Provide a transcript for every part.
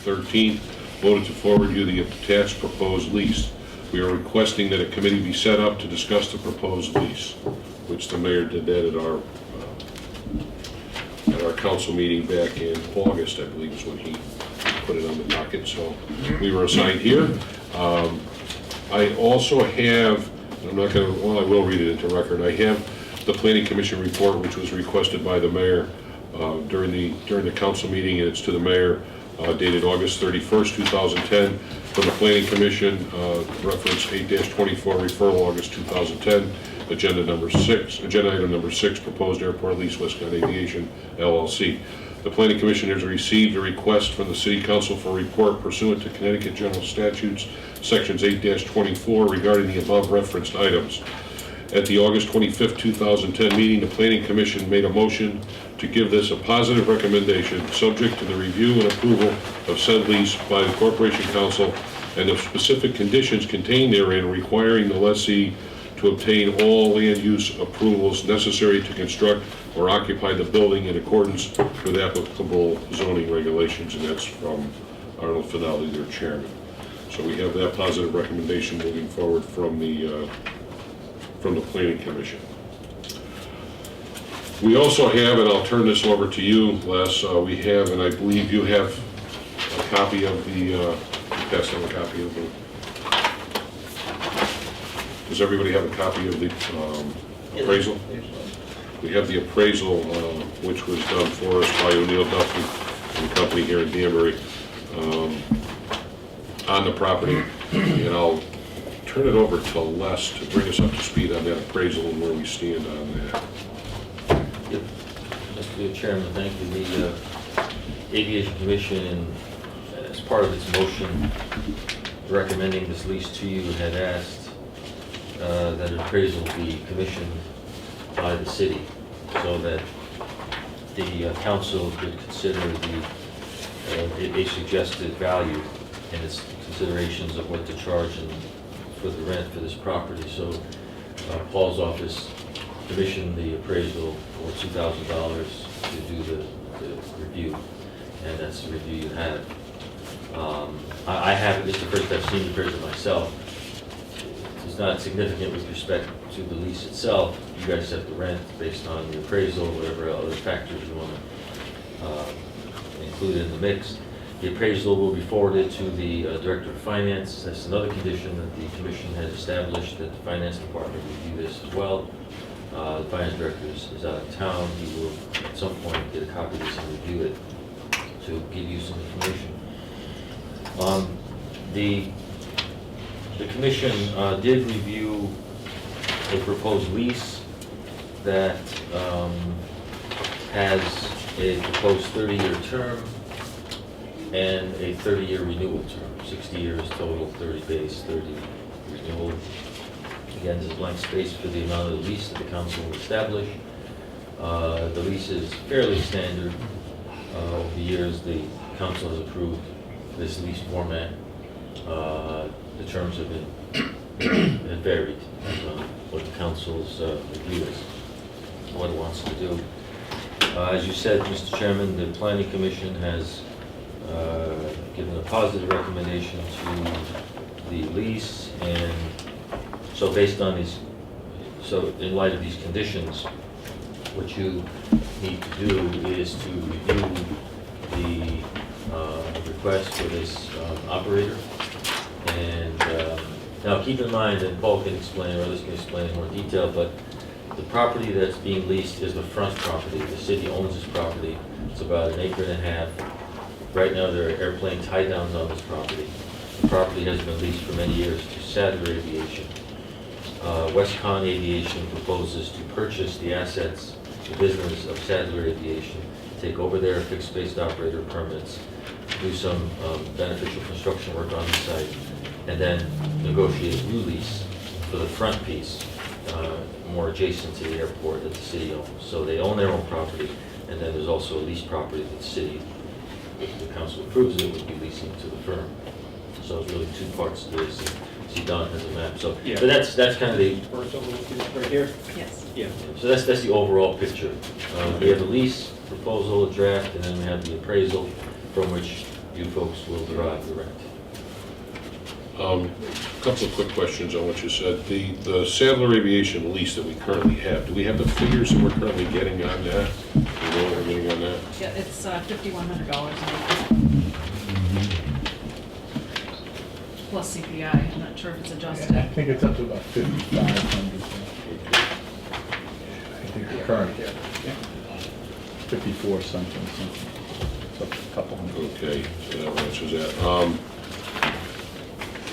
13th, voted to forward you the attached proposed lease. We are requesting that a committee be set up to discuss the proposed lease, which the mayor did that at our council meeting back in August, I believe is when he put it on the docket. So we were assigned here. I also have, I'm not going to, well, I will read it into record. I have the Planning Commission report, which was requested by the mayor during the council meeting, and it's to the mayor, dated August 31st, 2010, from the Planning Commission, reference 8-24, referral August 2010, agenda item number 6, proposed airport lease, Conn Aviation, LLC. The Planning Commission has received a request from the City Council for a report pursuant to Connecticut General Statutes, sections 8-24, regarding the above referenced items. At the August 25th, 2010 meeting, the Planning Commission made a motion to give this a positive recommendation, subject to the review and approval of said lease by the Corporation Council and the specific conditions contained therein requiring the lessee to obtain all land use approvals necessary to construct or occupy the building in accordance with applicable zoning regulations, and that's from Arnold Finelli, their chairman. So we have that positive recommendation moving forward from the Planning Commission. We also have, and I'll turn this over to you, Les, we have, and I believe you have a copy of the, pass on a copy of the, does everybody have a copy of the appraisal? We have the appraisal, which was done for us by O'Neill Duffy and Company here in Danbury, on the property, and I'll turn it over to Les to bring us up to speed on that appraisal and where we stand on that. Yep. Mr. Chairman, thank you. The Aviation Commission, as part of its motion recommending this lease to you, had asked that an appraisal be commissioned by the city so that the council could consider a suggested value and its considerations of what to charge for the rent for this property. So Paul's office commissioned the appraisal for $2,000 to do the review, and that's the review you have. I haven't, this is the first I've seen the appraisal myself. It's not significant with respect to the lease itself. You guys set the rent based on the appraisal, whatever other factors you want to include in the mix. The appraisal will be forwarded to the Director of Finance. That's another condition that the Commission has established, that the Finance Department review this as well. The Finance Director is out of town. He will at some point get a copy of this and review it to give you some information. The Commission did review a proposed lease that has a proposed 30-year term and a 30-year renewal term, 60 years total, 30 base, 30 renewal. Again, there's a blank space for the amount of the lease that the council will establish. The lease is fairly standard. Over the years, the council has approved this lease format. The terms have been varied on what the council's review is, what it wants to do. As you said, Mr. Chairman, the Planning Commission has given a positive recommendation to the lease, and so based on these, so in light of these conditions, what you need to do is to review the request for this operator. And now keep in mind, and Paul can explain, or others can explain in more detail, but the property that's being leased is the front property. The city owns this property. It's about 1.5 acres. Right now there are airplane tie-downs on this property. The property has been leased for many years to Sadler Aviation. Conn Aviation proposes to purchase the assets, the business of Sadler Aviation, take over their fixed-based operator permits, do some beneficial construction work on the site, and then negotiate a new lease for the front piece, more adjacent to the airport that the city owns. So they own their own property, and then there's also a lease property that the city, if the council approves it, would be leasing to the firm. So it's really two parts to this. See, Don has a map. So, yeah. So that's kind of the Right here? Yes. Yeah. so that's the overall picture. We have the lease proposal, a draft, and then we have the appraisal from which you folks will derive the rent. A couple of quick questions on what you said. The Sadler Aviation lease that we currently have, do we have the figures that we're currently getting on that? Do you know what we're getting on that? Yeah, it's $5,100 plus CPI. I'm not sure if it's adjusted. I think it's up to about 5,500. I think the current, 54 something. So a couple hundred. Okay, so that answers that.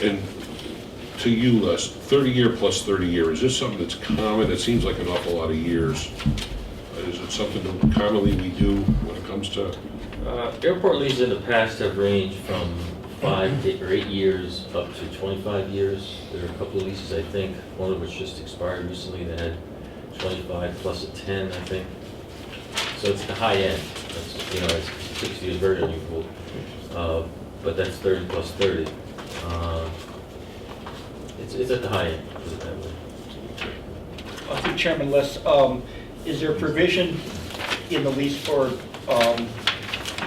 And to you, Les, 30-year plus 30-year, is this something that's common? It seems like an awful lot of years. Is it something that commonly we do when it comes to? Airport leases in the past have ranged from 5 or 8 years up to 25 years. There are a couple of leases, I think, one of which just expired recently that had 25 plus a 10, I think. So it's the high end. That's, it's 60 is very unusual, but that's 30 plus 30. It's at the high end, put it that way. Through Chairman List, is there provision in the lease for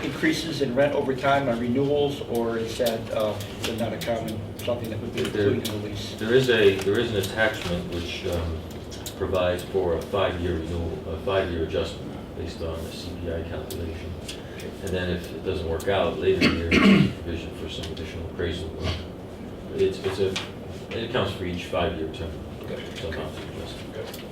increases in rent over time on renewals, or is that not a common, something that would be included in the lease? There is an attachment which provides for a 5-year renewal, a 5-year adjustment based on a CPI calculation. And then if it doesn't work out later in the year, there's a provision for some additional appraisal work. It accounts for each 5-year term. Some amount of adjustment.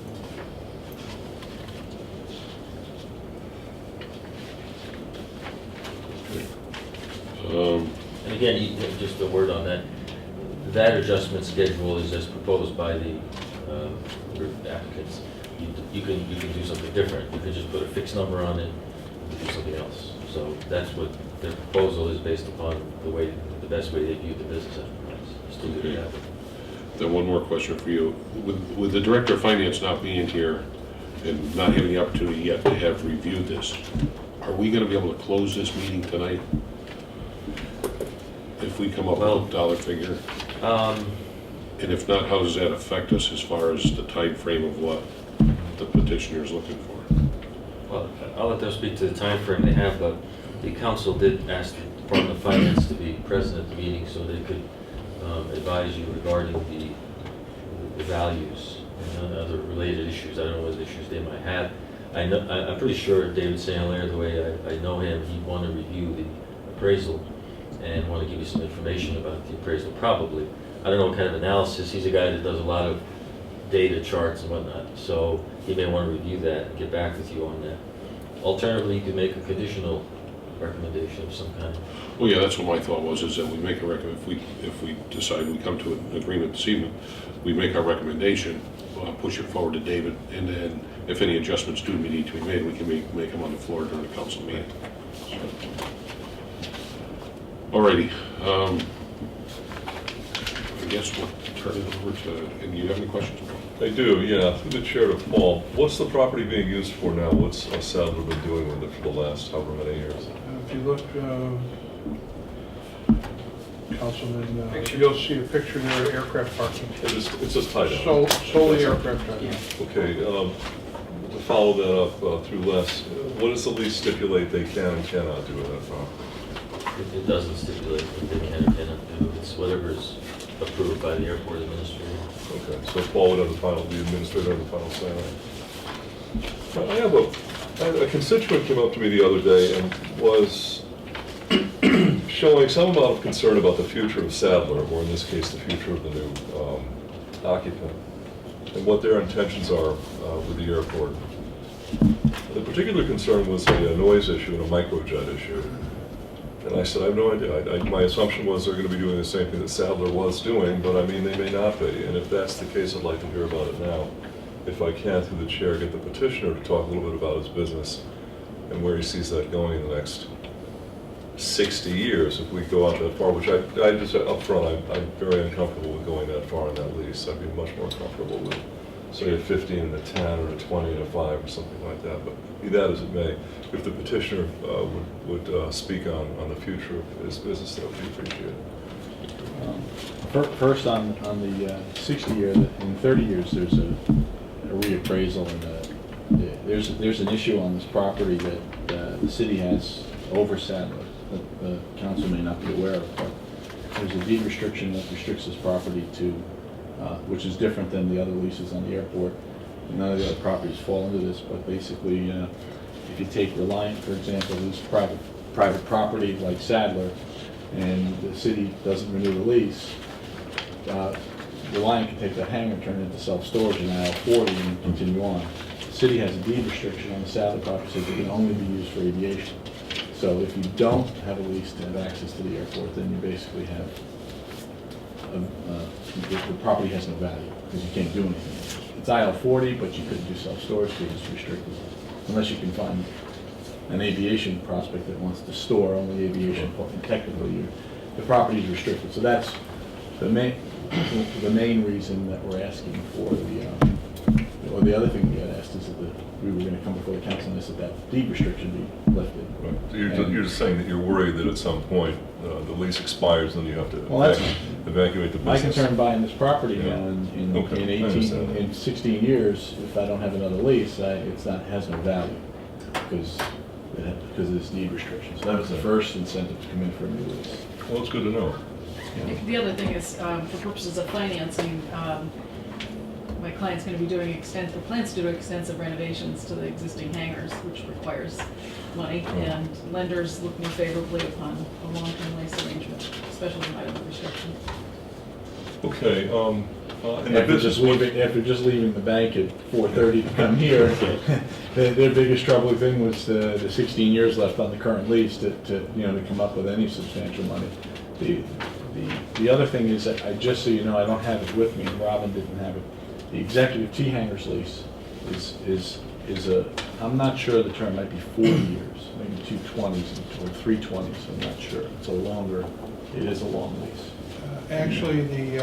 And again, just a word on that. That adjustment schedule is as proposed by the applicants. You can do something different. You can just put a fixed number on it and do something else. So that's what their proposal is based upon the best way they view the business enterprise. Still do that. Then one more question for you. With the Director of Finance not being here and not having the opportunity yet to have reviewed this, are we going to be able to close this meeting tonight? If we come up with a dollar figure? And if not, how does that affect us as far as the time frame of what the petitioner is looking for? Well, I'll let them speak to the time frame they have, but the council did ask the Department of Finance to be present at the meeting so they could advise you regarding the values and other related issues. I don't know what issues they might have. I'm pretty sure David St. Hilaire, the way I know him, he'd want to review the appraisal and want to give you some information about the appraisal, probably. I don't know what kind of analysis. He's a guy that does a lot of data charts and whatnot, so he may want to review that and get back with you on that. Alternatively, you could make a conditional recommendation of some kind. Well, yeah, that's what my thought was, is that we make a if we decide we come to an agreement this evening, we make our recommendation, push it forward to David, and then if any adjustments do need to be made, we can make them on the floor during the council meeting. Alrighty. I guess we'll turn it over to, and you have any questions? I do, yeah. Through the chair to Paul, what's the property being used for now? What's Sadler been doing with it for the last however many years? If you look, Councilman, you'll see a picture there of aircraft parking. It's just tied up. Solely aircraft parking. Okay, to follow that up through Les, what does the lease stipulate they can and cannot do with that property? It doesn't stipulate what they can or cannot do. It's whatever is approved by the airport administrator. Okay, so Paul would have the administrator have the final say on it. I have a constituent came up to me the other day and was showing some amount of concern about the future of Sadler, or in this case, the future of the new occupant, and what their intentions are with the airport. The particular concern was a noise issue and a microjet issue. And I said, I have no idea. My assumption was they're going to be doing the same thing that Sadler was doing, but I mean, they may not be. And if that's the case, I'd like to hear about it now. If I can, through the chair, get the petitioner to talk a little bit about his business and where he sees that going in the next 60 years, if we go out that far, which I just said up front, I'm very uncomfortable with going that far on that lease. I'd be much more comfortable with, say, a 15 and a 10 or a 20 and a 5 or something like that. But be that as it may, if the petitioner would speak on the future of his business, that would be appreciated. First, on the 60 year and 30 years, there's a reappraisal, and there's an issue on this property that the city has over Sadler. that the council may not be aware of, but there's a deed restriction that restricts this property to, which is different than the other leases on the airport. None of the other properties fall into this, but basically, if you take Reliant, for example, who's private property like Sadler, and the city doesn't renew the lease, Reliant can take that hangar, turn it into self-storage in aisle 40 and continue on. The city has a deed restriction on the Sadler property, says it can only be used for aviation. So if you don't have a lease to have access to the airport, then you basically have, the property has no value, because you can't do anything. It's aisle 40, but you couldn't do self-storage because it's restricted, unless you can find an aviation prospect that wants to store only aviation, and technically the property is restricted. So that's the main reason that we're asking for or the other thing we had asked is that we were going to come before the council and that deed restriction be lifted. Right. So you're just saying that you're worried that at some point the lease expires and you have to Well, that's evacuate the my business. concern buying this property Yeah. now in Okay, I understand that. in 16 years, if I don't have another lease, has no value because of this deed restriction. So that was the first incentive to come in for a new lease. Well, it's good to know. The other thing is, for purposes of financing, my client's gonna be doing plans to do extensive renovations to the existing hangars, which requires money, and lenders look more favorably upon a long-term lease arrangement, especially in light of the restriction. Okay, in the business, After just leaving the bank at 4:30 to come here, their biggest troubling thing was the 16 years left on the current lease to come up with any substantial money. The other thing is that, just so you know, I don't have it with me, and Robin didn't have it. The executive T hangars lease is I'm not sure the term might be 4 years, maybe 220s or 320s, I'm not sure. It is a long lease. Actually,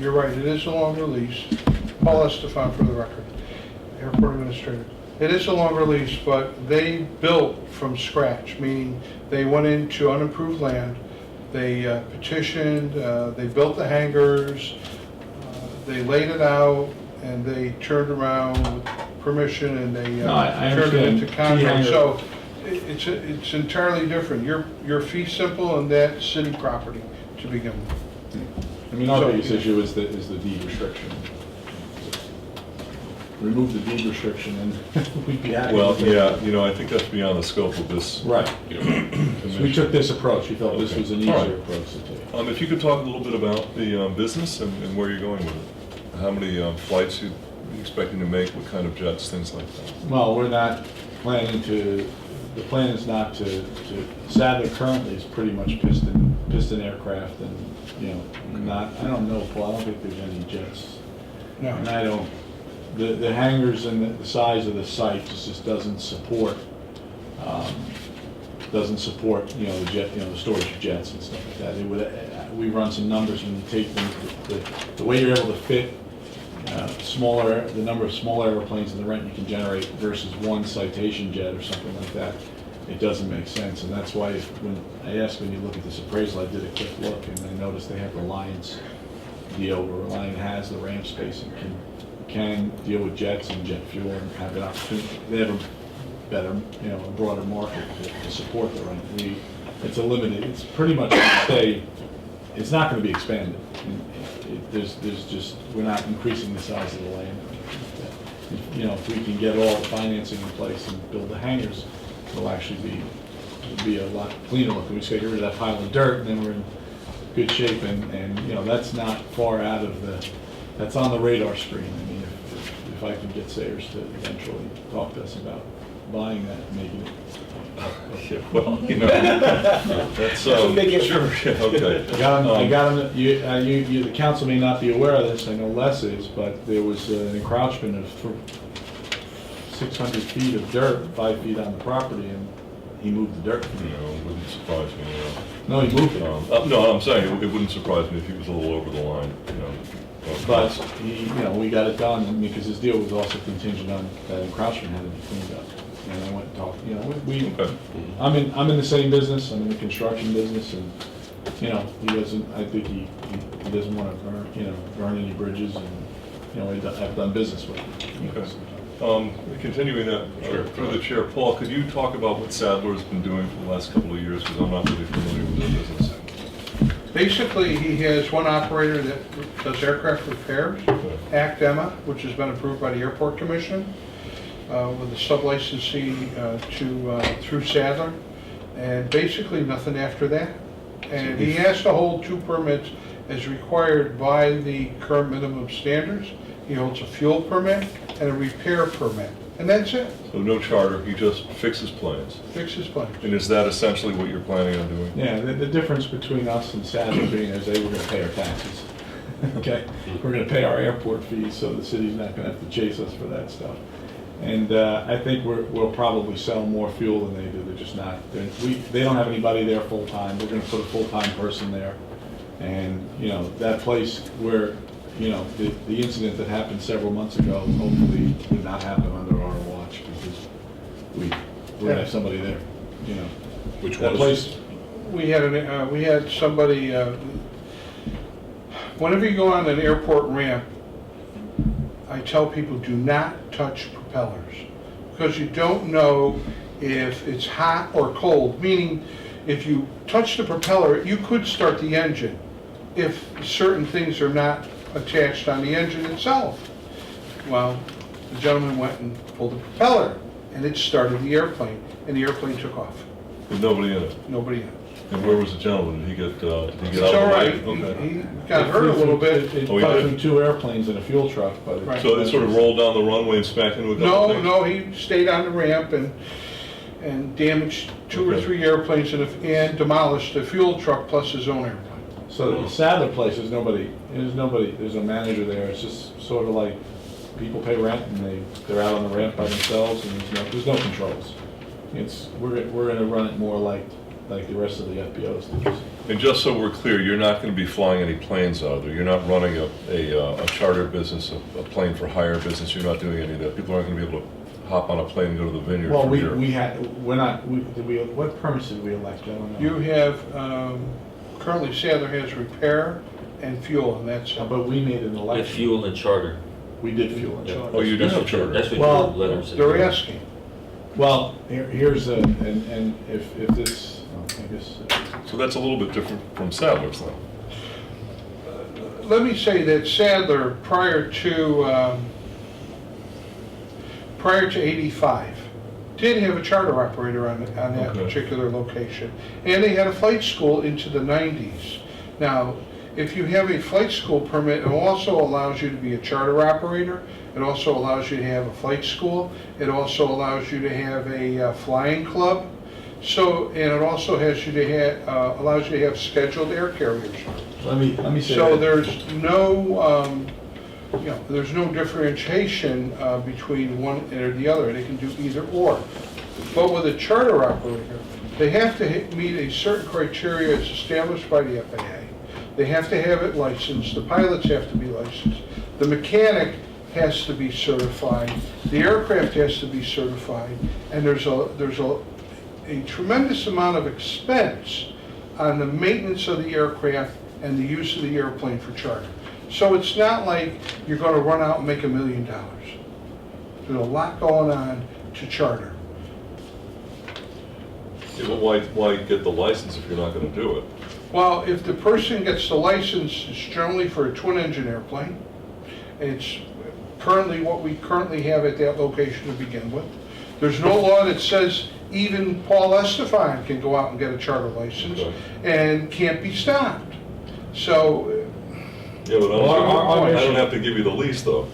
you're right, it is a longer lease. Paul Estefan for the record, airport administrator. It is a longer lease, but they built from scratch, meaning they went into unimproved land, they petitioned, they built the hangars, they laid it out, and they turned around with permission, and they I turned it into understand. condos. So it's entirely different. Your fee simple, and that's city property to begin with. I mean, our biggest issue is the deed restriction. Remove the deed restriction and we'd be happy. well, with it. yeah, I think that's beyond the scope of this. Right. commission. So we took this approach. We felt this Okay. was an All right. easier approach to take. If you could talk a little bit about the business and where you're going with it. How many flights you're expecting to make, what kind of jets, things like that. Well, we're not planning to, the plan is not to Sadler currently is pretty much piston aircraft and, I don't know, Paul, I don't think there's any jets. No. And the hangars and the size of the site just doesn't support, the jet, the storage of jets and stuff like that. It would, we run some numbers when you take them, the way you're able to fit the number of smaller airplanes in the rent you can generate versus one Citation jet or something like that, it doesn't make sense. And that's why when you look at this appraisal, I did a quick look and I noticed they have Reliance deal where Reliant has the ramp space and can deal with jets and jet fuel and have an opportunity. They have a better, a broader market to support the rent. It's it's pretty much gonna stay, it's not gonna be expanded. We're not increasing the size of the land. If we can get all the financing in place and build the hangars, it'll actually be a lot cleaner looking. We just get rid of that pile of dirt and then we're in good shape and that's not far out of that's on the radar screen. I mean, if I can get Sayers to eventually talk to us about buying that and making it. Yeah, well, that's, sure, yeah, okay. I got him, the council may not be aware of this, I know Les is, but there was an encroachment of 600 feet of dirt, 5 feet on the property, and he moved the dirt. It wouldn't surprise me, No, he moved it. No, I'm saying it wouldn't surprise me if he was a little over the line, But we got it done because his deal was also contingent on that encroachment had to be cleaned up. And I went and talked, Okay. I'm in the same business, I'm in the construction business, and, he doesn't, I think he doesn't want to burn any bridges, and, I've done business with him. Okay. Continuing that, Sure. through the chair, Paul, could you talk about what Sadler's been doing for the last couple of years, because I'm not really familiar with their business. Basically, he has one operator that does aircraft repairs, ACT-EMA, which has been approved by the Airport Commission, with a sub-licensee through Sadler, and basically nothing after that. And he has to hold 2 permits as required by the current minimum standards. He holds a fuel permit and a repair permit, and that's it. So no charter, he just fixes planes. Fixes planes. And is that essentially what you're planning on doing? Yeah, the difference between us and Sadler being is they were gonna pay our taxes. Okay? We're gonna pay our airport fees, so the city's not gonna have to chase us for that stuff. And I think we'll probably sell more fuel than they do. They're just not, they don't have anybody there full-time. We're gonna put a full-time person there. And, you know, that place where, you know, the incident that happened several months ago, hopefully would not happen under our watch, because we're gonna have somebody there, you know. Which That was? place, We had somebody, whenever you go on an airport ramp, I tell people, do not touch propellers, because you don't know if it's hot or cold, meaning if you touch the propeller, you could start the engine if certain things are not attached on the engine itself. Well, the gentleman went and pulled the propeller, and it started the airplane, and the airplane took off. With nobody in it? Nobody in it. And where was the gentleman? Did he get It's out of the all right, way? Okay. he got hurt a little bit. It Oh, he flew did? through 2 airplanes and a fuel truck, but Right. So it sort of rolled down the runway and smacked into a couple No, things? no, he stayed on the ramp and damaged 2 or Okay. 3 airplanes and demolished the fuel truck plus his own airplane. So the Sadler place, there's a manager there. It's just sort of like people pay rent and they're out on the ramp by themselves, and there's no controls. We're gonna run it more like the rest of the FBOs do. And just so we're clear, you're not going to be flying any planes out of there. You're not running a charter business, a plane for hire business. You're not doing any of that. People aren't going to be able to hop on a plane and go to the vineyard Well, from here. what permits did we elect? I don't know. You have, currently Sadler has repair and fuel, and that's, But we made an With election. fuel and charter. We did fuel and Yeah. charter. Oh, you do That's have what charter. That's what Well, your letter said. they're asking. Well, here's and if this, I guess, So that's a little bit different from Sadler's then. Let me say that Sadler, prior to 85, did have a charter operator on that Okay. particular location. And they had a flight school into the 90s. Now, if you have a flight school permit, it also allows you to be a charter operator. It also allows you to have a flight school. It also allows you to have a flying club. So, and it also has you to have, allows you to have scheduled air carriers. let me say So that. there's no, there's no differentiation between one or the other. They can do either or. But with a charter operator, they have to meet a certain criteria as established by the FAA. They have to have it licensed. The pilots have to be licensed. The mechanic has to be certified. The aircraft has to be certified. And there's a tremendous amount of expense on the maintenance of the aircraft and the use of the airplane for charter. So it's not like you're going to run out and make $1 million. There's a lot going on to charter. Yeah, but why get the license if you're not going to do it? Well, if the person gets the license, it's generally for a twin-engine airplane. It's currently what we currently have at that location to begin with. There's no law that says even Paul Estefan can go out and get a charter license Okay. and can't be stopped. So, Yeah, but our I don't mission- have to give you the lease though.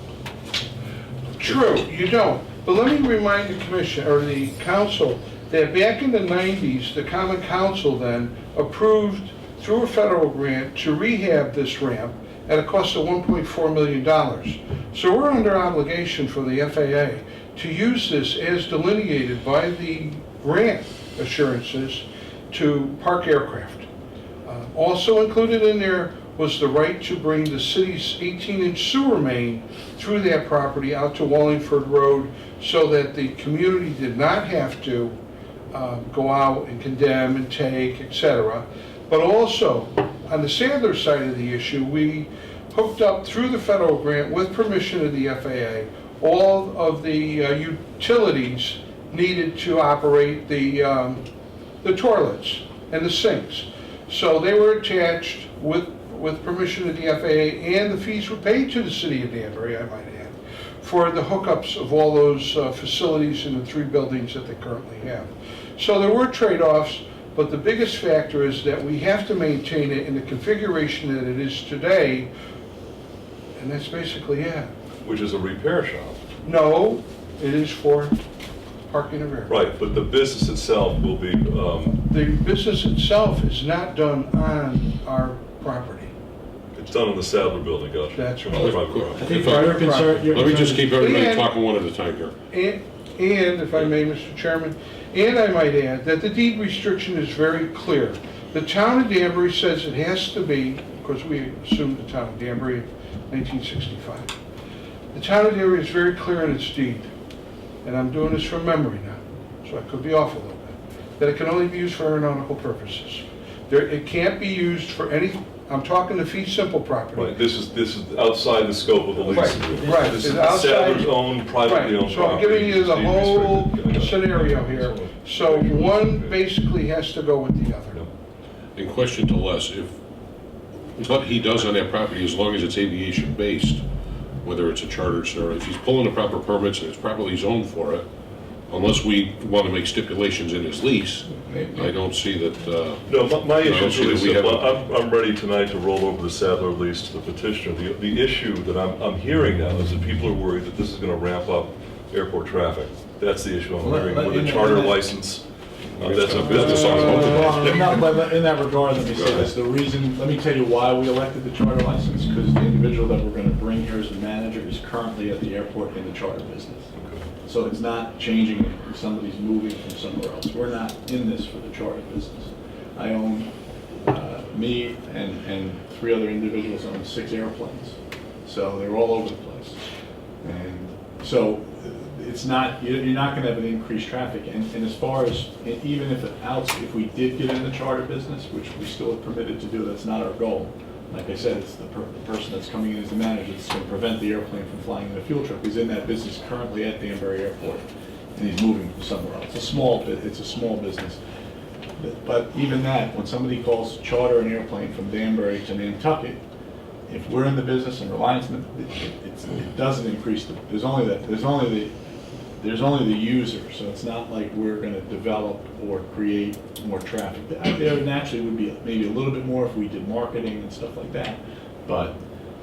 true, you don't. But let me remind the commission, or the council, that back in the 90s, the Common Council then approved through a federal grant to rehab this ramp at a cost of $1.4 million. So we're under obligation for the FAA to use this as delineated by the grant assurances to park aircraft. Also included in there was the right to bring the city's 18-inch sewer main through that property out to Wallingford Road so that the community did not have to go out and condemn and take, etc. But also, on the Sadler side of the issue, we hooked up through the federal grant with permission of the FAA all of the utilities needed to operate the toilets and the sinks. So they were attached with permission of the FAA, and the fees were paid to the city of Danbury, I might add, for the hookups of all those facilities in the 3 buildings that they currently have. So there were trade-offs, but the biggest factor is that we have to maintain it in the configuration that it is today, and that's basically it. Which is a repair shop. No, it is for parking of airplanes. Right, but the business itself will be, The business itself is not done on our property. it's done in the Sadler building, gotcha. That's right. On private property. I think your concern. Let me just keep everybody And- talking one at a time here. And if I may, Mr. Chairman, and I might add that the deed restriction is very clear. The town of Danbury says it has to be, because we assumed the town of Danbury in 1965. The town of Danbury is very clear in its deed, and I'm doing this from memory now, so I could be off a little bit, that it can only be used for aeronautical purposes. It can't be used for any, I'm talking the fee simple property. Right, this is outside the scope of the lease. Right, right. This is It's outside- Sadler's own, privately owned Right, property. so I'm giving you the Deed whole restricted. I got it. scenario here. So one basically has to go with the other. In question to Les, if what he does on that property, as long as it's aviation based, whether it's a charter or if he's pulling the proper permits and it's properly zoned for it, unless we want to make stipulations in his lease, I don't see that, No, my I issue don't is see really that we have simple. I'm ready tonight to roll over the Sadler lease to the petitioner. The issue that I'm hearing now is that people are worried that this is going to ramp up airport traffic. That's the issue I'm hearing with a charter license. That's a business on In that regard, let me say this, the reason, let me tell you why we elected the charter license, because the individual that we're gonna bring here as the manager is currently at the airport in the charter business. So it's not changing, if somebody's moving from somewhere else. We're not in this for the charter business. I own, me and 3 other individuals own 6 airplanes. So they're all over the place. And so it's not, you're not gonna have an increased traffic. And as far as, even if we did get in the charter business, which we still are permitted to do, that's not our goal. Like I said, it's the person that's coming in as the manager that's going to prevent the airplane from flying in a fuel truck. He's in that business currently at Danbury Airport, and he's moving somewhere else. It's a small business. But even that, when somebody calls charter an airplane from Danbury to Nantucket, if we're in the business and Reliance, it doesn't increase. There's only the user, so it's not like we're going to develop or create more traffic. There naturally would be maybe a little bit more if we did marketing and stuff like that, but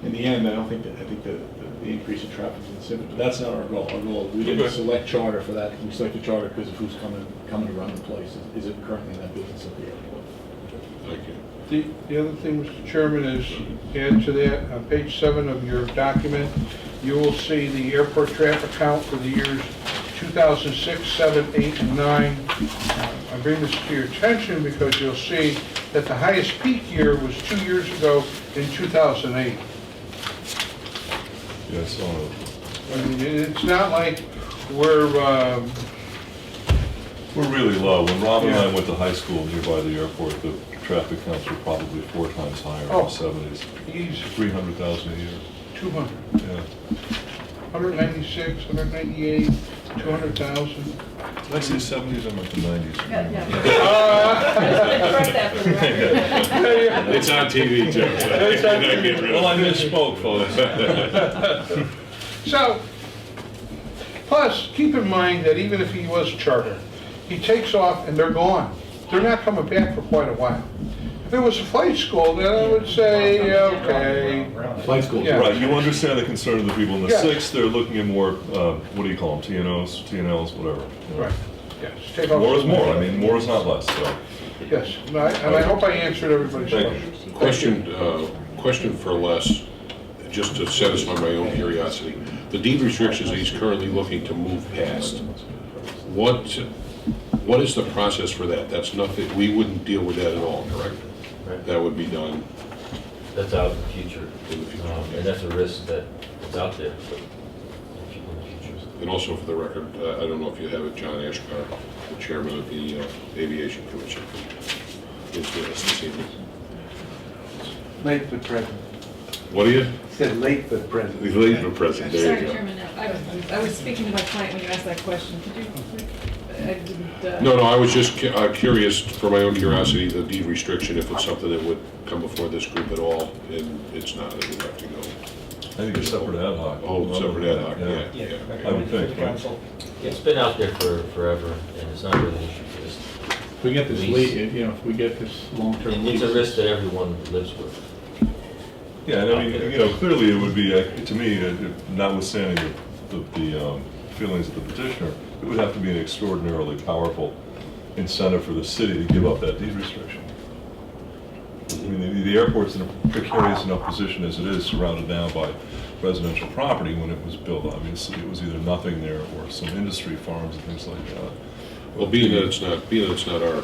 in the end, I think the increase in traffic is insignificant. But that's not our goal. Our goal, we didn't select charter for that. We selected charter because of who's coming to run the place. Is it currently in that business at the airport? thank you. The other thing, Mr. Chairman, is add to that, on page 7 of your document, you will see the airport traffic count for the years 2006, 7, 8, and 9. I bring this to your attention because you'll see that the highest peak year was 2 years ago in 2008. Yeah, so, I mean, it's not like we're really low. When Rob and I Yeah. went to high school nearby the airport, the traffic counts were probably 4 times higher in Oh. the 70s. easy, 300,000 a year. 200, Yeah. 196, 198, 200,000. Did I say 70s? I meant the 90s. Yeah. Correct that for the record. It's on TV too. So you're not getting rid of Well, I it. misspoke, folks. So, plus, keep in mind that even if he was charter, he takes off and they're gone. They're not coming back for quite a while. If it was a flight school, then I would say, okay. Flight school. Yeah. Right, you understand the concern of the people in the Yeah. 6th. They're looking at more, what do you call them, TNLs, whatever. you know. Right, yes. Take off. More is more. I mean, more is not less, so. Yes, and I hope I answered everybody's Thank you. question. Question for Les, just to satisfy my own curiosity. The deed restrictions that he's currently looking to move past, what is the process for that? That's nothing, we wouldn't deal with that at all, correct? Right. That would be done That's out in the future. in the future. And that's a risk that it's out there, but in the future. And also for the record, I don't know if you have it, John Ashkar, the chairman of the Aviation Commission, is with us this evening. Late but present. What are you? Said late but present. He's late for president, there Sorry, you go. Chairman, I was speaking to my client when you asked that question. Could you, I didn't. No, I was just curious, for my own curiosity, the deed restriction, if it's something that would come before this group at all, and it's not, it would have to go. I think it's separate ad hoc. Oh, separate ad hoc, yeah. I would think, right? Council. It's been out there for forever, and it's not really an issue for this. If we get this if we get this long-term lease. It's a risk that everyone lives with. Yeah, and I mean, clearly it would be, to me, notwithstanding the feelings of the petitioner, it would have to be an extraordinarily powerful incentive for the city to give up that deed restriction. I mean, the airport's in a precarious enough position as it is, surrounded now by residential property. When it was built, obviously, it was either nothing there or some industry farms and things like that. Well, being that it's not our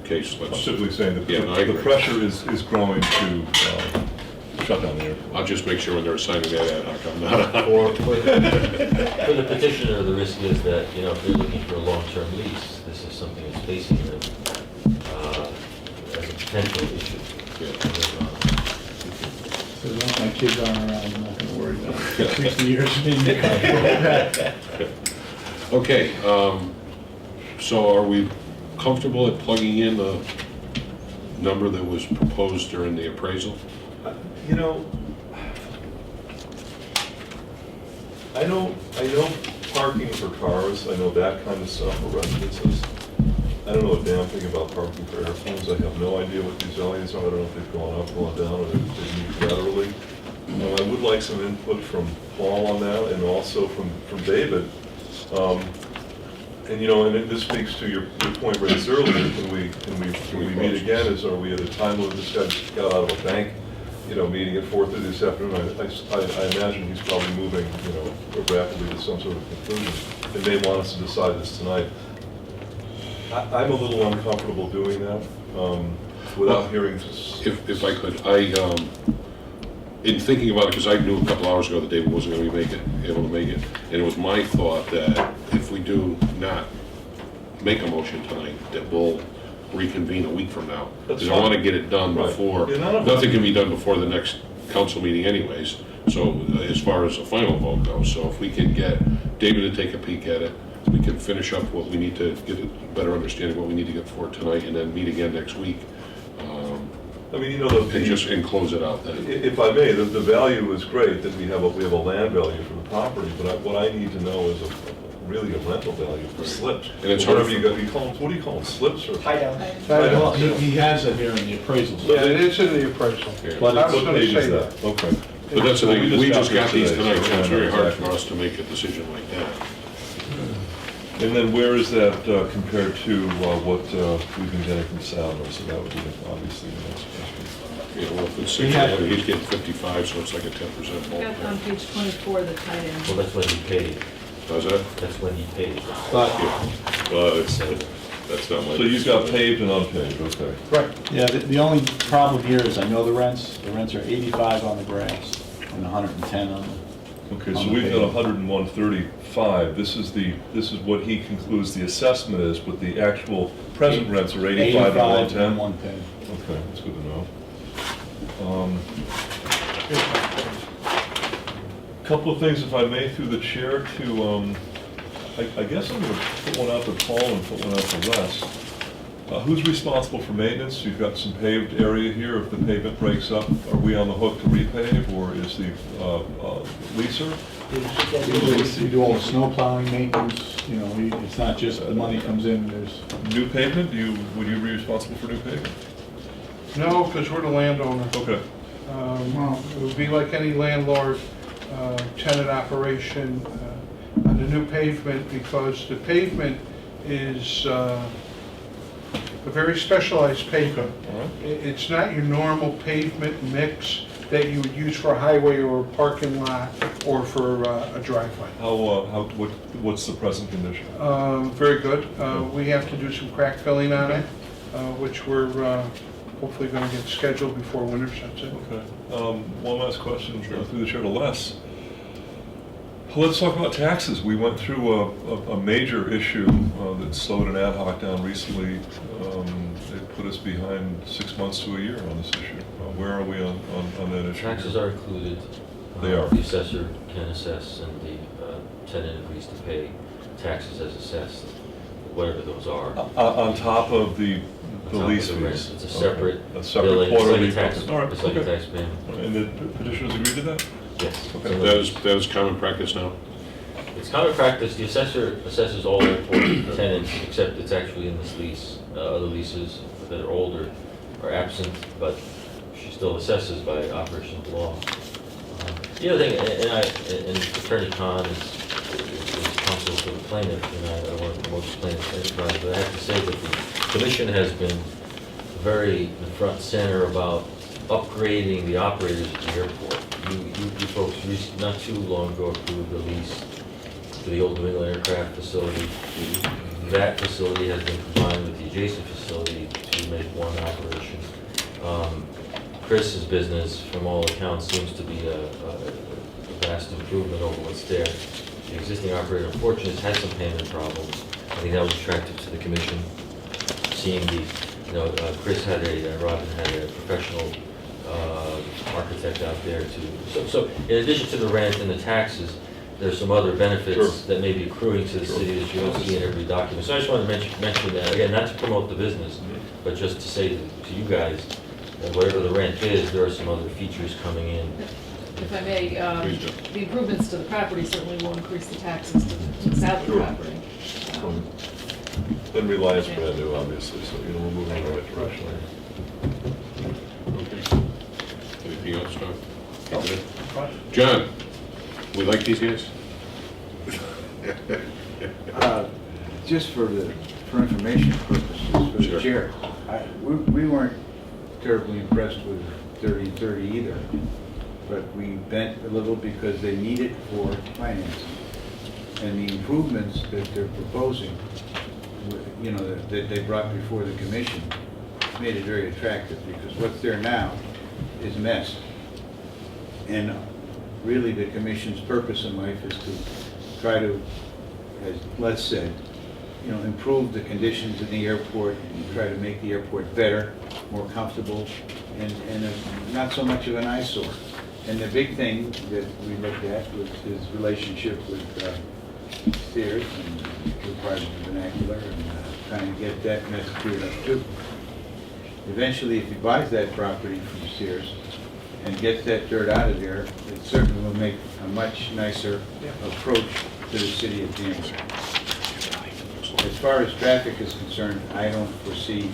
case, I'm let's, simply saying that Yeah, no, I the agree. pressure is growing to shut down the airport. I'll just make sure when they're assigning that ad hoc, I'm not. For the petitioner, the risk is that, if they're looking for a long-term lease, this is something that's facing them as a potential issue. So as long as my kids aren't around, I'm not gonna worry about it. 60 years in there. Okay, so are we comfortable at plugging in the number that was proposed during the appraisal? I know parking for cars, I know that kind of stuff for residences. I don't know a damn thing about parking for airplanes. I have no idea what these values are. I don't know if they've gone up, gone down, or they've moved laterally. I would like some input from Paul on that, and also from David. And this speaks to your point raised earlier. Can we meet again? Are we at a time when this guy just got out of a bank, meeting at 4:30 this afternoon? I imagine he's probably moving, rapidly to some sort of conclusion. They may want us to decide this tonight. I'm a little uncomfortable doing that without hearing this. If I could, in thinking about it, because I knew a couple hours ago that David wasn't going to be able to make it, and it was my thought that if we do not make a motion tonight, that we'll reconvene a week from now. That's Because I fine. want to get it done Right. before, Yeah, none of nothing us- can be done before the next council meeting anyways, so as far as the final vote goes. So if we can get David to take a peek at it, we can finish up what we need to get a better understanding of what we need to get for tonight, and then meet again next week, I mean, and close it out then. if I may, the value is great that we have a land value for the property, but what I need to know is really a rental value for slips. And it's Whatever hard you got, what do you call them, slips or? Tie down. Well, he has it here in the appraisal. Yeah, it is in the appraisal. Yeah. But I was What gonna page say is that. Okay. But that's the Well, thing, we we just just got got these here tonight, today, so it's so very hard exactly. for us to make a decision like that. And then where is that compared to what we've been getting from Sadler? So that would be obviously the next question. Well, if it's He 60, had- he's getting 55, so it's like a 10% I got on ballpark. page 24, the tie-in. Well, that's when he paid. Does that? That's when he paid. But, Well, that's not my. So you've got paved and unpaved, okay. Right. yeah, the only problem here is I know the rents are 85 on the grass and 110 on the. Okay, so we've got 101.35. This is what he concludes the assessment is, but the actual present rents are 85 and 110? 110. Okay, that's good to know. Couple of things, if I may, through the chair to, I guess I'm gonna put one out to Paul and put one out to Wes. Who's responsible for maintenance? You've got some paved area here. If the pavement breaks up, are we on the hook to repave, or is the leaser? We do all the snow plowing maintenance, it's not just the money comes in, there's. New pavement, would you be responsible for new pavement? No, because we're the landowner. Okay. It would be like any landlord tenant operation on the new pavement, because the pavement is a very specialized pavement. All right. It's not your normal pavement mix that you would use for a highway or a parking lot or for a driveway. What's the present condition? Very good. We have to do some crack filling on it, which we're hopefully going to get scheduled before winter sets in. Okay. One last question through the chair to Les. Let's talk about taxes. We went through a major issue that slowed an ad hoc down recently. It put us behind 6 months to a year on this issue. Where are we on that issue? Taxes are included. They are. The assessor can assess, and the tenant agrees to pay taxes as assessed, whatever those are. On top of the On top of lease the rent. fees? It's a separate Okay. A separate billing, it's like quarterly. a tax, All right, it's like a okay. tax payment. And the petitioners agree to that? Yes. Okay. That is common practice now? It's common practice, the assessor assesses all airport tenants, except it's actually in this lease. Other leases that are older are absent, but she still assesses by operation of law. The other thing, and Attorney Conn is counsel for the plaintiff, and I want to promote the plaintiff's enterprise, but I have to say that the commission has been very in front and center about upgrading the operators at the airport. You folks not too long ago approved the lease for the old New England aircraft facility. That facility has been combined with the adjacent facility to make one operation. Chris's business, from all accounts, seems to be a vast improvement over what's there. The existing operator, unfortunately, has had some payment problems. I think that was attractive to the commission, seeing the, Chris had Robin had a professional architect out there too. So in addition to the rent and the taxes, there's some other benefits Sure. that may be accruing to the city that you don't see in every document. So I just want to mention that, again, not to promote the business, but just to say to you guys, that whatever the rent is, there are some other features coming in. If I may, Please do. the improvements to the property certainly will increase the taxes to the south of the Sure. property. And Reliance brand new, obviously, so, we're moving in the right direction. Okay. Anything else, Tom? John, we like these guys? Just for information purposes, for Sure. the chair, we weren't terribly impressed with 30-30 either, but we bent a little because they need it for financing. And the improvements that they're proposing, that they brought before the commission, made it very attractive, because what's there now is a mess. And really, the commission's purpose in life is to try to, as Les said, improve the conditions in the airport and try to make the airport better, more comfortable, and not so much of an eyesore. And the big thing that we looked at was his relationship with Sears, and we're part of the vernacular, and trying to get that mess cleared up too. Eventually, if he buys that property from Sears and gets that dirt out of there, it certainly will make a much nicer approach to the city of Danbury. As far as traffic is concerned, I don't foresee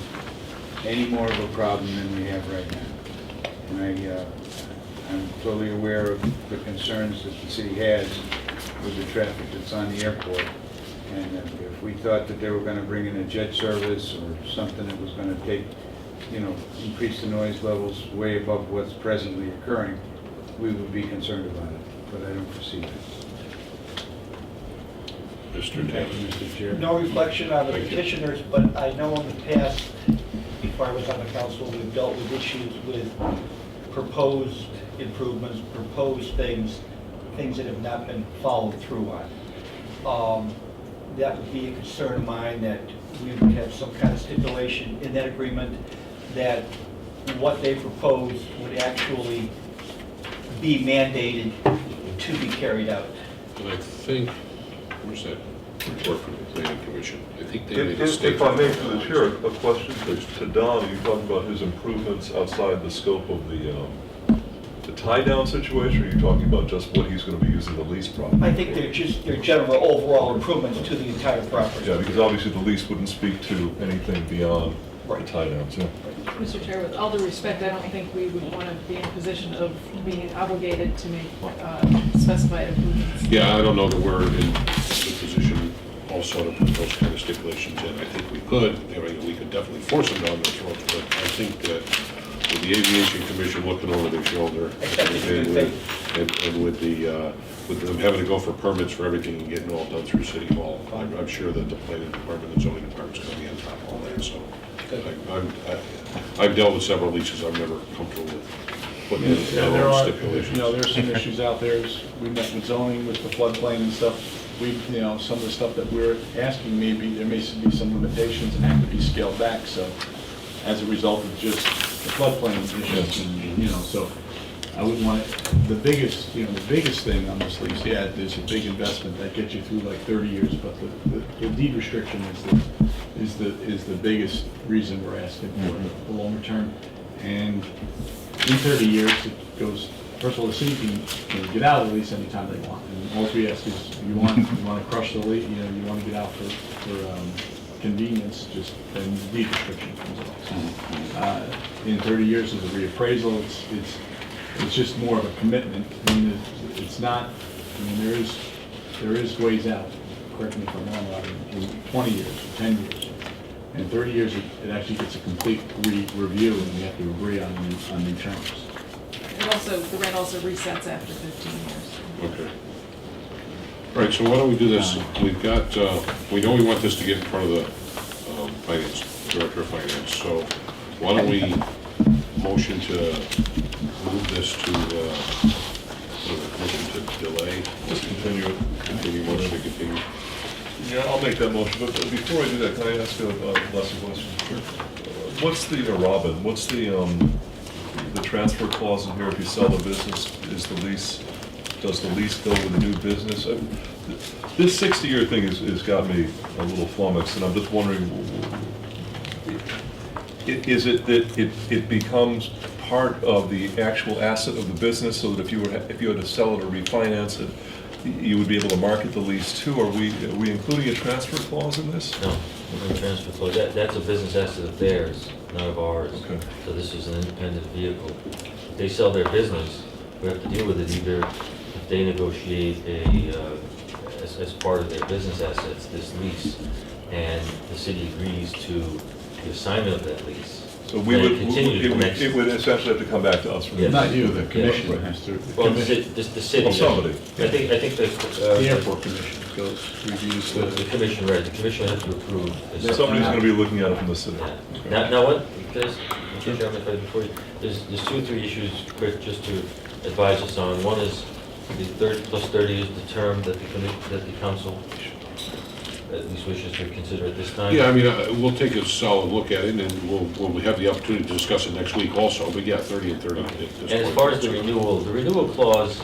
any more of a problem than we have right now. And I'm totally aware of the concerns that the city has with the traffic that's on the airport. And if we thought that they were going to bring in a jet service or something that was going to take, increase the noise levels way above what's presently occurring, we would be concerned about it, but I don't foresee that. Mr. Taylor? Mr. Chair. No reflection on the Thank you. petitioners, but I know in the past, before I was on the council, we've dealt with issues with proposed improvements, proposed things that have not been followed through on. That would be a concern of mine, that we would have some kind of stipulation in that agreement that what they propose would actually be mandated to be carried out. And I think, where's that report from the planning commission? I think they made a If statement. I may, through the chair, a question to Don. You talked about his improvements outside the scope of the tie-down situation, or are you talking about just what he's going to be using the lease property? I think they're general overall improvements to the entire property. Yeah, because obviously the lease wouldn't speak to anything beyond the Right. tie-downs, yeah. Mr. Chair, with all due respect, I don't think we would want to be in a position of being obligated to make specified improvements. Yeah, I don't know that we're in the position also to put those kind of stipulations in. I think we could, we could definitely force them down their throats, but I think that with the aviation commission looking over their shoulder, and with them having to go for permits for everything and getting it all done through City Hall, I'm sure that the planning department and zoning department's gonna be on top of all that, so. I've dealt with several leases, I'm never comfortable with putting in Yeah, there their own are, stipulations. there's some issues out there. We met with zoning, with the floodplain and stuff. Some of the stuff that we're asking, maybe there may be some limitations and have to be scaled back, so as a result of just the floodplain issues, and, so I wouldn't want it, the biggest thing on this lease, yeah, there's a big investment that gets you through like 30 years, but the deed restriction is the biggest reason we're asking for the longer term. And in 30 years, it goes, first of all, the city can get out of the lease anytime they want. And all we ask is, you want to crush the lease, you want to get out for convenience, just then the deed restriction comes off. In 30 years of the reappraisal, it's just more of a commitment. I mean, it's not, I mean, there is ways out, correct me if I'm wrong, Robert, in 20 years, or 10 years. In 30 years, it actually gets a complete review, and we have to agree on new terms. The rent also resets after 15 years. Okay. All right, so why don't we do this? We've got, we know we want this to get in front of the finance, director of finance, so why don't we motion to move this to, motion to delay? Just continue it. Continue, motion to continue. Yeah, I'll make that motion, but before I do that, can I ask a lesser question? What's the, Robin, what's the transfer clause in here if you sell the business? Does the lease go with a new business? This 60-year thing has got me a little flummoxed, and I'm just wondering, is it that it becomes part of the actual asset of the business, so that if you had to sell it or refinance it, you would be able to market the lease too? Are we including a transfer clause in this? No, no transfer clause. That's a business asset of theirs, not of ours. Okay. So this is an independent vehicle. If they sell their business, we have to deal with it either if they negotiate as part of their business assets, this lease, and the city agrees to the assignment of that lease. So it would essentially have to come back to us. Yes. Not you, the commission Right. has to. Well, the city. Well, somebody. I think that. The airport commission goes, reviews The commission, right, the commission has to approve. Somebody's going to be looking at it from the city. Yeah. Now what, because, Mr. Chairman, before you, there's 2 or 3 issues, quick, just to advise us on. One is the 30 plus 30 is the term that the council at least wishes to consider at this time. Yeah, I mean, we'll take a solid look at it, and we'll have the opportunity to discuss it next week also, but yeah, 30 and 30 at this point. And as far as the renewal clause,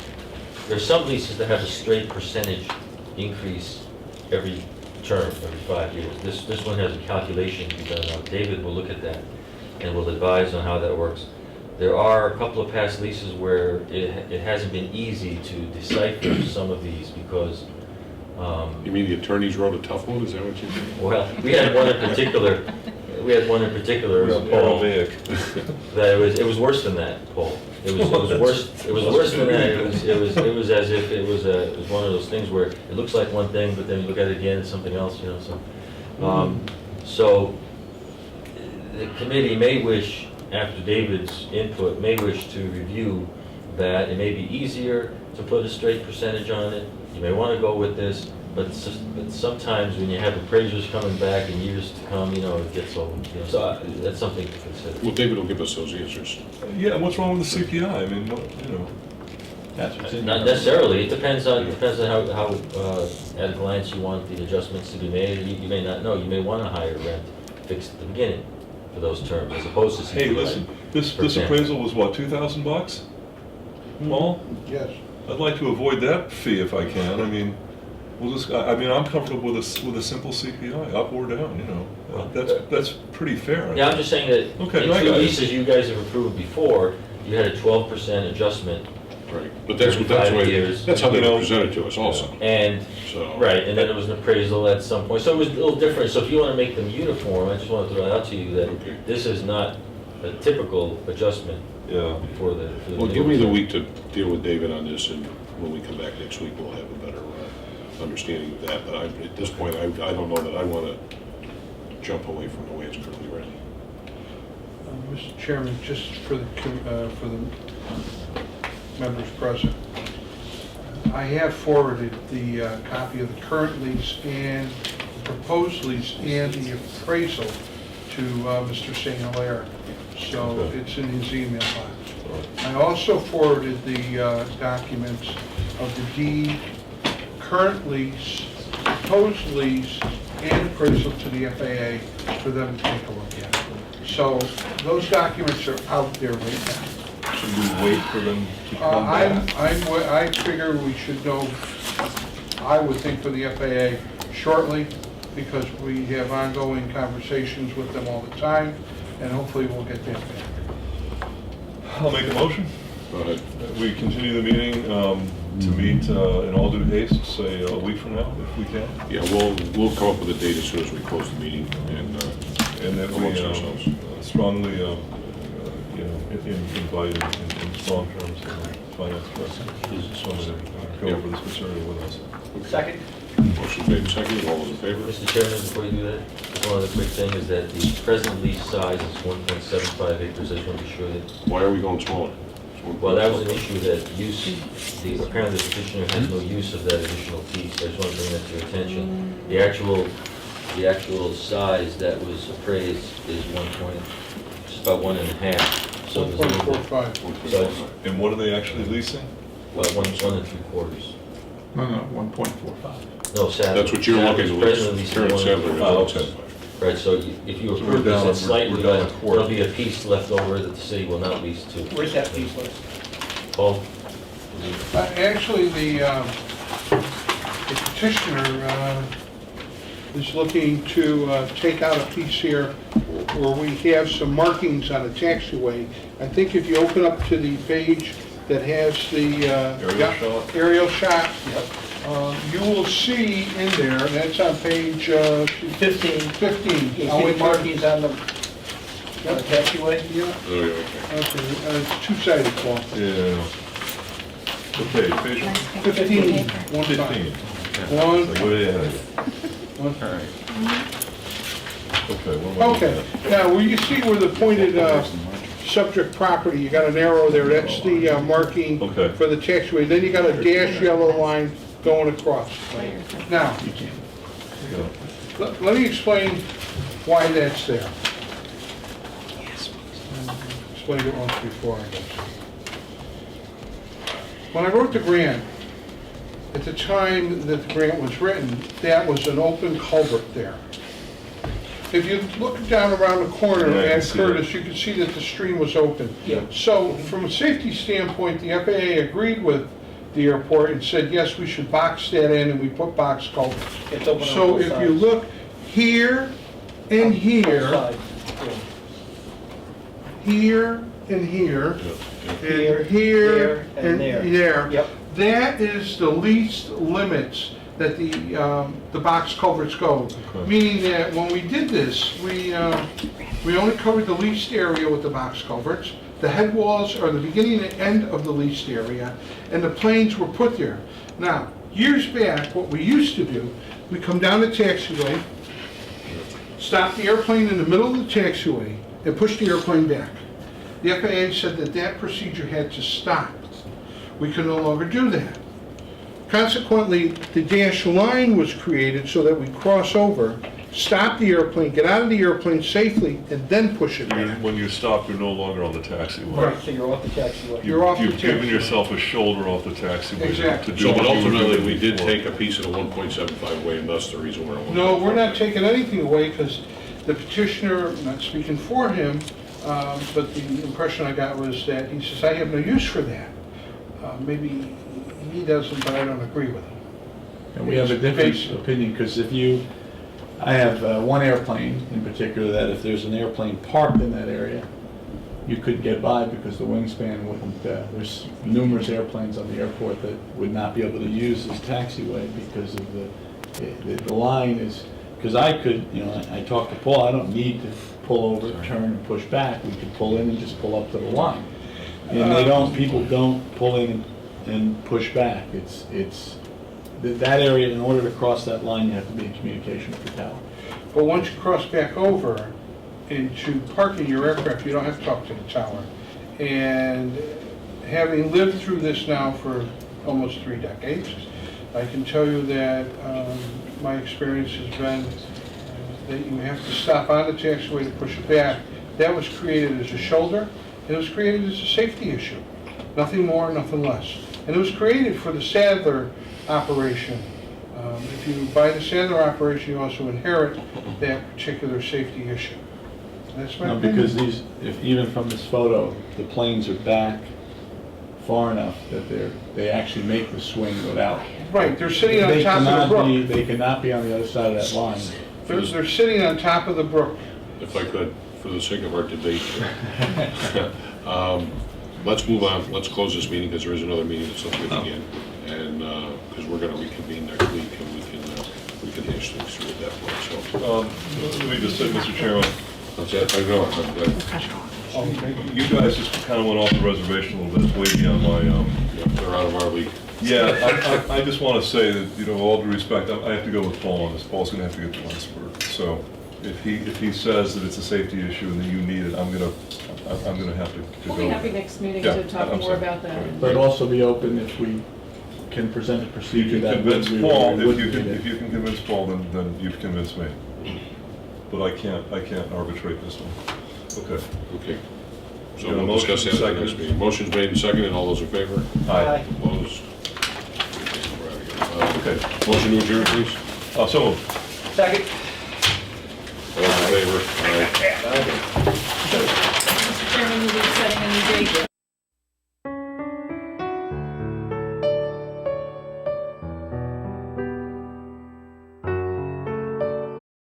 there's some leases that have a straight percentage increase every term, every 5 years. This one has a calculation to be done. Now, David will look at that and will advise on how that works. There are a couple of past leases where it hasn't been easy to decipher some of these because You mean the attorneys wrote a tough one, is that what you mean? well, we had one in particular, Paul, Aramaic. that it was worse than that, Paul. It was worse than that. It was as if it was one of those things where it looks like one thing, but then you look at it again, it's something else, you know, so the committee may wish, after David's input, may wish to review that. It may be easier to put a straight percentage on it. You may want to go with this, but sometimes when you have appraisers coming back in years to come, you know, it gets old. You know, so that's something to consider. Well, David will give us those answers. Yeah, and what's wrong with the CPI? I mean, you know. That's what's in Not there. necessarily. It depends on how at a glance you want the adjustments to be made. You may not know. You may want a higher rent fixed at the beginning for those terms, as opposed to CPI. Hey, listen, this appraisal was what, $2,000? Paul? Yes. I'd like to avoid that fee if I can. I mean, I'm comfortable with a simple CPI, up or down, you know. That's pretty fair. Yeah, I'm just saying that Okay, in I 2 got it. leases you guys have approved before, you had a 12% adjustment. Right, but that's 35 years. that's how they You know, were presented to us also, And, so. right, and then there was an appraisal at some point. So it was a little different. So if you want to make them uniform, I just want to throw it out to you that Okay. this is not a typical adjustment Yeah. for the. Well, give me the week to deal with David on this, and when we come back next week, we'll have a better understanding of that. But at this point, I don't know that I want to jump away from the way it's currently written. Mr. Chairman, just for the members present, I have forwarded the copy of the current lease and the proposed lease and the appraisal to Mr. St. Hilaire, so Okay. it's in his email box. I also forwarded the documents of the deed, current lease, proposed lease, and appraisal to the FAA for them to take a look at. So those documents are out there right now. Should we wait for them to come back? I figure we should know, I would think for the FAA shortly, because we have ongoing conversations with them all the time, and hopefully we'll get that back. I'll make a motion. Go ahead. We continue the meeting to meet in all due haste, say a week from now, if we can. Yeah, we'll come up with a date as soon as we close the meeting and And that amongst we ourselves. strongly, invite in strong terms, finance person, who's going to go over this material with us. Second? Motion made and seconded, all those in favor? Mr. Chairman, before you do that, just one other quick thing is that the present lease size is 1.75 acres. I just want to be sure that, Why are we going smaller? well, that was an issue that apparently the petitioner has no use of that additional piece. I just want to bring that to your attention. The actual size that was appraised is just about 1.5. So there's a little bit- 1.45. So it's, And what are they actually leasing? well, 1.75. No, 1.45. No, Sadler. That's what you're looking at. Presently leasing Current Sadler is 1.45. Right, so if you So approve we're down- this at slightly we're down a less, quarter. there'll be a piece left over that the city will not lease to. Where's that piece list? Paul? Actually, the petitioner is looking to take out a piece here where we have some markings on a taxiway. I think if you open up to the page that has the Aerial shot? aerial shot, Yep. you will see in there, and that's on page 15. 15. You I'll see wait the for- markings on the taxiway? Yeah, Oh, yeah, okay. okay, it's two-sided, Paul. Yeah. Okay, page 15, one 15. side. So One, way ahead. one. Okay, what am I looking Okay, at? now, where you see where the pointed subject property, you got an arrow there, that's the marking Okay. for the taxiway, then you got a dash yellow line going across. Now, Yeah. let me explain why that's there. Explained it once before, I guess. When I wrote the grant, at the time that the grant was written, that was an open culvert there. If you look down around the corner Yeah, I can at see Curtis, that. you can see that the stream was open. Yeah. So from a safety standpoint, the FAA agreed with the airport and said, yes, we should box that in, and we put box culverts. It's open on So both if sides. you look here and Both here, sides, yeah. here and here, Here, and here there, and and there. there, Yep. that is the least limits that the box culverts go. Okay. Meaning that when we did this, we only covered the leased area with the box culverts. The head walls are the beginning and end of the leased area, and the planes were put there. Now, years back, what we used to do, we come down the taxiway, stop the airplane in the middle of the taxiway, and push the airplane back. The FAA said that that procedure had to stop. We can no longer do that. Consequently, the dash line was created so that we cross over, stop the airplane, get out of the airplane safely, and then push it back. When you stop, you're no longer on the taxiway. Right. So you're off the taxiway. You're off the You've given taxiway. yourself a shoulder off the taxiway. Exactly. to do So, what but you were ultimately, doing we did before. take a piece of the 1.75 away, and that's the reason we're at 1.45. No, we're not taking anything away because the petitioner, not speaking for him, but the impression I got was that he says, I have no use for that. Maybe he doesn't, but I don't agree with him. And we have a different opinion, because I have one airplane in particular, that if there's an airplane parked in that area, you couldn't get by because the wingspan wouldn't, there's numerous airplanes on the airport that would not be able to use this taxiway because of the line is, because I could, I talked to Paul, I don't need to pull over, turn and push back, we could pull in and just pull up to the line. And people don't pull in and push back, that area, in order to cross that line, you have to be in communication with the tower. But once you cross back over into parking your aircraft, you don't have to talk to the tower. And having lived through this now for almost 3 decades, I can tell you that my experience has been that you have to stop on the taxiway to push it back. That was created as a shoulder, and it was created as a safety issue. Nothing more, nothing less. And it was created for the Sadler operation. If you buy the Sadler operation, you also inherit that particular safety issue. That's my No, opinion. because these, if, even from this photo, the planes are back far enough that they actually make the swing without. Right, they're sitting on They top of cannot the be, brook. they cannot be on the other side of that line. They're sitting on top of the brook. If I could, for the sake of our debate. Let's move on, let's close this meeting, because there is another meeting that's up to begin. And, because we're gonna reconvene next week, and we can hash things through at that point, so. Let me just say, Mr. Chairman, That's it, I know, I'm glad. you guys just kind of went off the reservation a little bit, it's way beyond my, Yeah, they're out of our league. yeah, I just want to say that, with all due respect, I have to go with Paul on this. Paul's going to have to get to Lynchburg. So if he says that it's a safety issue and that you need it, I'm going to have to go. We'll be happy next meeting Yeah, to talk I'm more sorry. about that. But also be open if we can present a If procedure you that convince we Paul, would if need you it. can convince Paul, then you've convinced me. But I can't arbitrate this one. Okay. Okay. So Got a we'll discuss that motion, at the next second. meeting. Motion's made and seconded, all those in favor? Aye. Opposed? We're out of here. Okay. Motion to adjourn, please? So moved. Second.